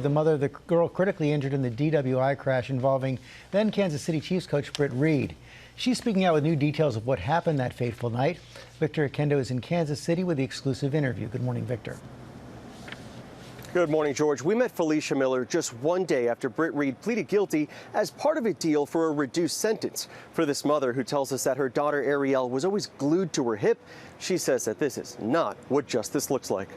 The mother of the girl critically injured in the DWI crash involving then Kansas City Chiefs coach Britt Reid. She's speaking out with new details of what happened that fateful night. Victor Akendo is in Kansas City with the exclusive interview. Good morning, Victor. Good morning, George. We met Felicia Miller just one day after Britt Reid pleaded guilty as part of a deal for a reduced sentence. For this mother who tells us that her daughter Ariel was always glued to her hip, she says that this is not what justice looks like.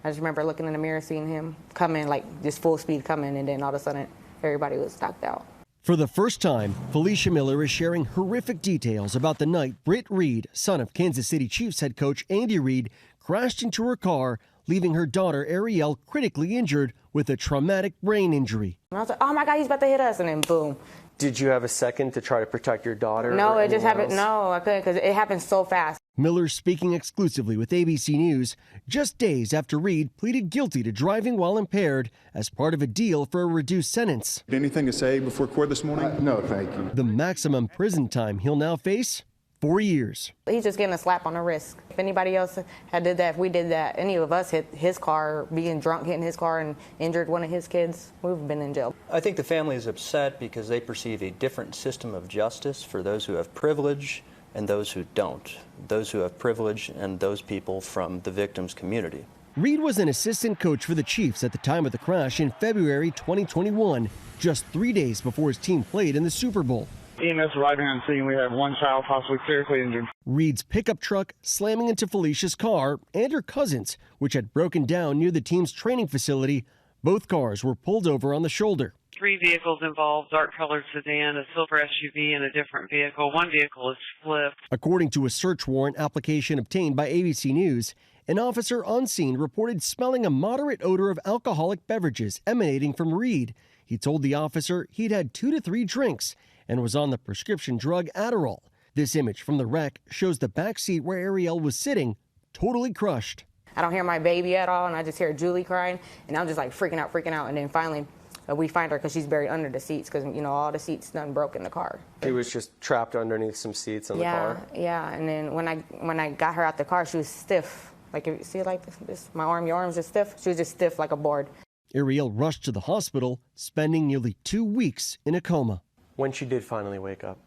I just remember looking in the mirror, seeing him come in, like just full speed coming, and then all of a sudden everybody was knocked out. For the first time, Felicia Miller is sharing horrific details about the night Britt Reid, son of Kansas City Chiefs head coach Andy Reid, crashed into her car, leaving her daughter Ariel critically injured with a traumatic brain injury. And I was like, oh my God, he's about to hit us, and then boom. Did you have a second to try to protect your daughter? No, it just happened. No, I couldn't, because it happened so fast. Miller speaking exclusively with ABC News just days after Reid pleaded guilty to driving while impaired as part of a deal for a reduced sentence. Anything to say before court this morning? No, thank you. The maximum prison time he'll now face, 4 years. He's just getting a slap on the wrist. If anybody else had did that, if we did that, any of us hit his car, being drunk, hitting his car and injured one of his kids, we've been in jail. I think the family is upset because they perceive a different system of justice for those who have privilege and those who don't. Those who have privilege and those people from the victim's community. Reid was an assistant coach for the Chiefs at the time of the crash in February 2021, just 3 days before his team played in the Super Bowl. EMS arriving on scene, we have one child possibly seriously injured. Reid's pickup truck slamming into Felicia's car and her cousin's, which had broken down near the team's training facility. Both cars were pulled over on the shoulder. 3 vehicles involved: dark-colored sedan, a silver SUV, and a different vehicle. One vehicle is flipped. According to a search warrant application obtained by ABC News, an officer on scene reported smelling a moderate odor of alcoholic beverages emanating from Reid. He told the officer he'd had 2 to 3 drinks and was on the prescription drug Ariel. This image from the wreck shows the back seat where Ariel was sitting, totally crushed. I don't hear my baby at all, and I just hear Julie crying, and I'm just like freaking out. And then finally, we find her because she's buried under the seats because, you know, all the seats done broke in the car. She was just trapped underneath some seats in the car? Yeah. And then when I got her out the car, she was stiff. Like, if you see it like this, my arm, your arm's just stiff. She was just stiff like a board. Ariel rushed to the hospital, spending nearly 2 weeks in a coma. When she did finally wake up,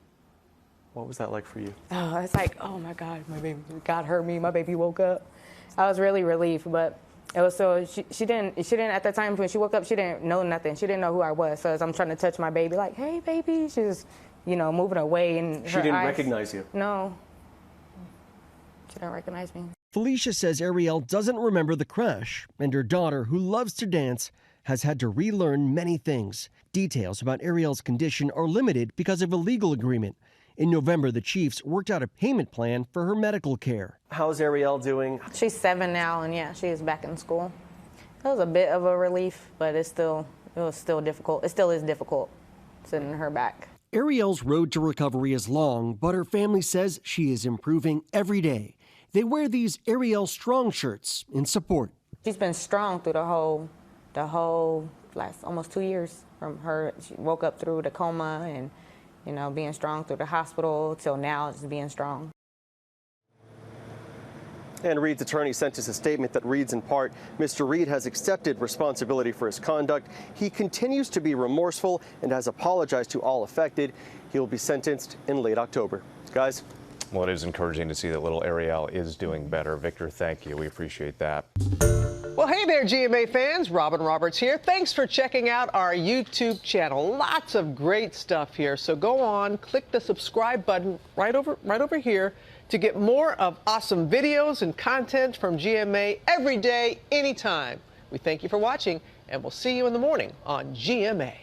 what was that like for you? Oh, it's like, oh my God, my baby, God heard me, my baby woke up. I was really relieved, but it was so, she didn't, at that time when she woke up, she didn't know nothing. She didn't know who I was. So as I'm trying to touch my baby, like, hey baby, she was, you know, moving away. And she didn't recognize you? No, she didn't recognize me. Felicia says Ariel doesn't remember the crash, and her daughter, who loves to dance, has had to relearn many things. Details about Ariel's condition are limited because of a legal agreement. In November, the Chiefs worked out a payment plan for her medical care. How's Ariel doing? She's 7 now, and yeah, she is back in school. It was a bit of a relief, but it was still difficult. It still is difficult sending her back. Ariel's road to recovery is long, but her family says she is improving every day. They wear these Ariel Strong shirts in support. She's been strong through the whole last almost 2 years. From her, she woke up through the coma and, you know, being strong through the hospital till now, just being strong. And Reid's attorney sent us a statement that reads in part, Mr. Reid has accepted responsibility for his conduct. He continues to be remorseful and has apologized to all affected. He will be sentenced in late October. Guys. Well, it is encouraging to see that little Ariel is doing better. Victor, thank you. We appreciate that. Well, hey there, GMA fans. Robin Roberts here. Thanks for checking out our YouTube channel. Lots of great stuff here. So go on, click the subscribe button right over here to get more of awesome videos and content from GMA every day, anytime. We thank you for watching, and we'll see you in the morning on GMA.